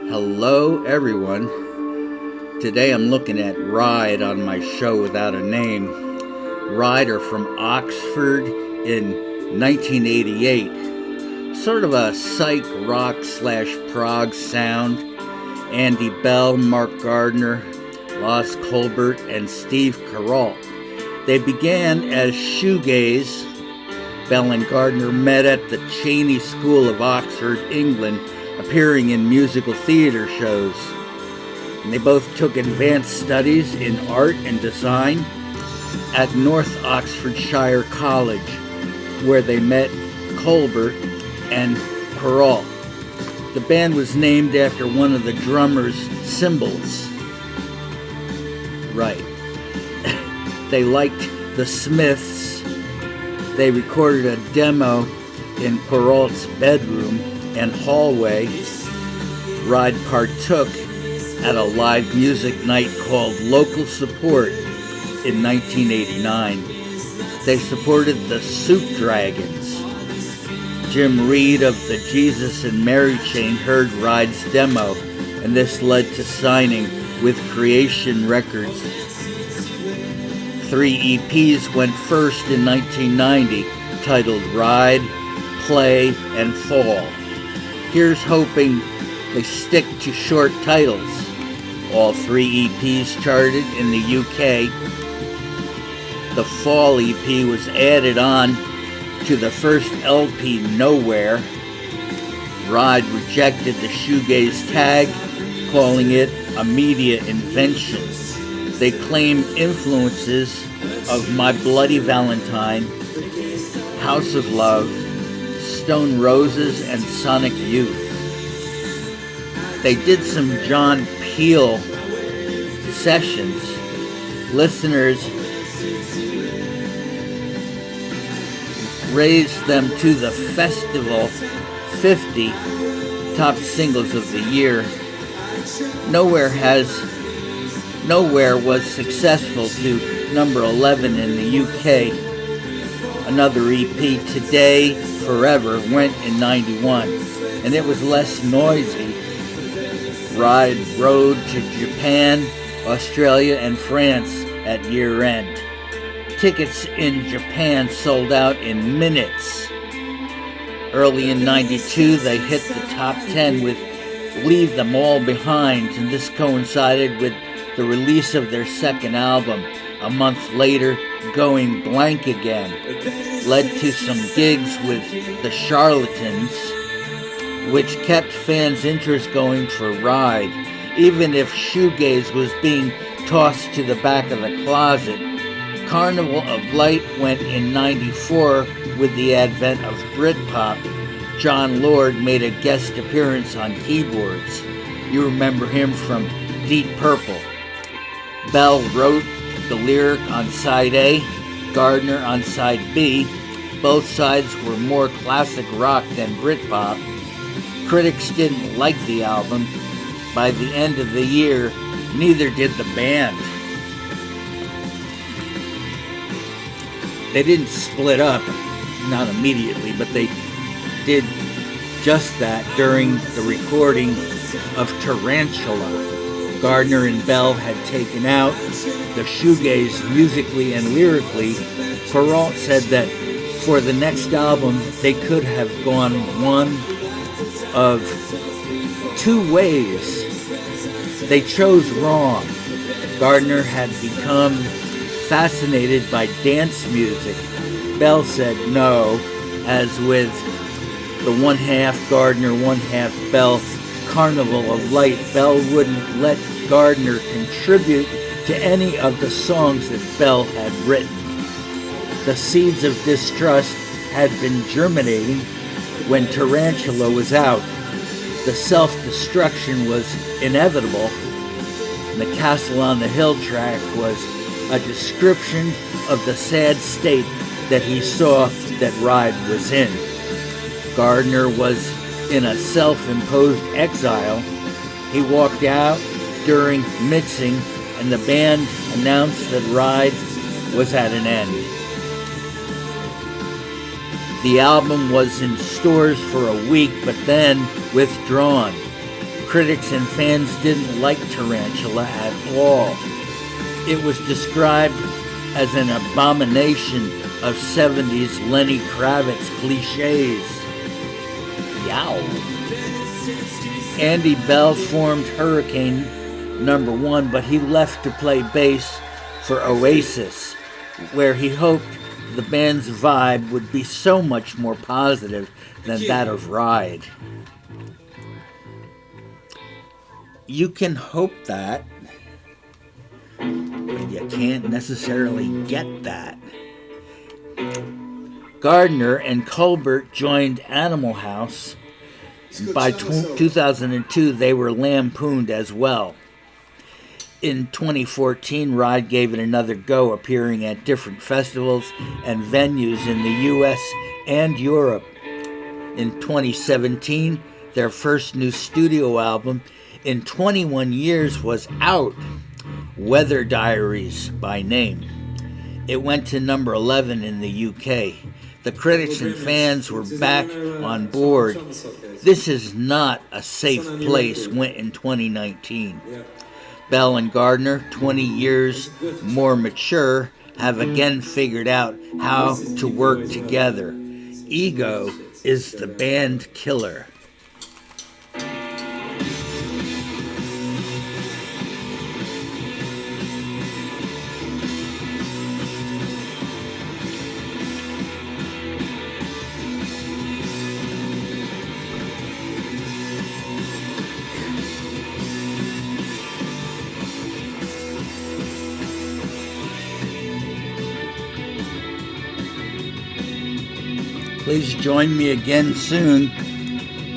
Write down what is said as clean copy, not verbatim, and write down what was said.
Hello, everyone. Today I'm looking at Ride on my show without a name. Ride are from Oxford in 1988. Sort of a psych rock / prog sound. Andy Bell, Mark Gardner, Lost Colbert, and Steve Carell. They began as shoegaze. Bell and Gardner met at the Chaney School of Oxford, England, appearing in musical theater shows. And they both took advanced studies in art and design at North Oxfordshire College, where they met Colbert and Carell. The band was named after one of the drummer's cymbals. Right. They liked the Smiths. They recorded a demo in Carell's bedroom and hallway. Ride partook at a live music night called Local Support in 1989. They supported the Soup Dragons. Jim Reed of the Jesus and Mary Chain heard Ride's demo, and this led to signing with Creation Records. 3 EPs went first in 1990, titled Ride, Play, and Fall. Here's hoping they stick to short titles. All 3 EPs charted in the UK. The Fall EP was added on to the first LP, Nowhere. Ride rejected the shoegaze tag, calling it a media invention. They claim influences of My Bloody Valentine, House of Love, Stone Roses, and Sonic Youth. They did some John Peel sessions. Listeners raised them to the Festival 50 top singles of the year. Nowhere was successful to number 11 in the UK. Another EP, Today Forever, went in 91, and it was less noisy. Ride rode to Japan, Australia, and France at year end. Tickets in Japan sold out in minutes. Early in 92, they hit the top 10 with Leave Them All Behind, and this coincided with the release of their second album. A month later, Going Blank Again led to some gigs with the Charlatans, which kept fans' interest going for Ride. Even if shoegaze was being tossed to the back of the closet, Carnival of Light went in 94 with the advent of Britpop. John Lord made a guest appearance on keyboards. You remember him from Deep Purple. Bell wrote the lyric on side A, Gardner on side B. Both sides were more classic rock than Britpop. Critics didn't like the album. By the end of the year, neither did the band. They didn't split up, not immediately, but they did just that during the recording of Tarantula. Gardner and Bell had taken out the shoegaze musically and lyrically. Carell said that for the next album, they could have gone one of 2 ways. They chose wrong. Gardner had become fascinated by dance music. Bell said no, as with the 1/2 Gardner, 1/2 Bell Carnival of Light, Bell wouldn't let Gardner contribute to any of the songs that Bell had written. The seeds of distrust had been germinating when Tarantula was out. The self-destruction was inevitable. The Castle on the Hill track was a description of the sad state that he saw that Ride was in. Gardner was in a self-imposed exile. He walked out during mixing, and the band announced that Ride was at an end. The album was in stores for a week, but then withdrawn. Critics and fans didn't like Tarantula at all. It was described as an abomination of 70s Lenny Kravitz cliches. Yow. Andy Bell formed Hurricane #1, but he left to play bass for Oasis, where he hoped the band's vibe would be so much more positive than that of Ride. You can hope that, but you can't necessarily get that. Gardner and Colbert joined Animal House. By 2002, they were lampooned as well. In 2014, Ride gave it another go, appearing at different festivals and venues in the US and Europe. In 2017, their first new studio album in 21 years was out, Weather Diaries by name. It went to number 11 in the UK. The critics and fans were back on board. This is not a safe place went in 2019. Bell and Gardner, 20 years more mature, have again figured out how to work together. Ego is the band killer. Please join me again soon.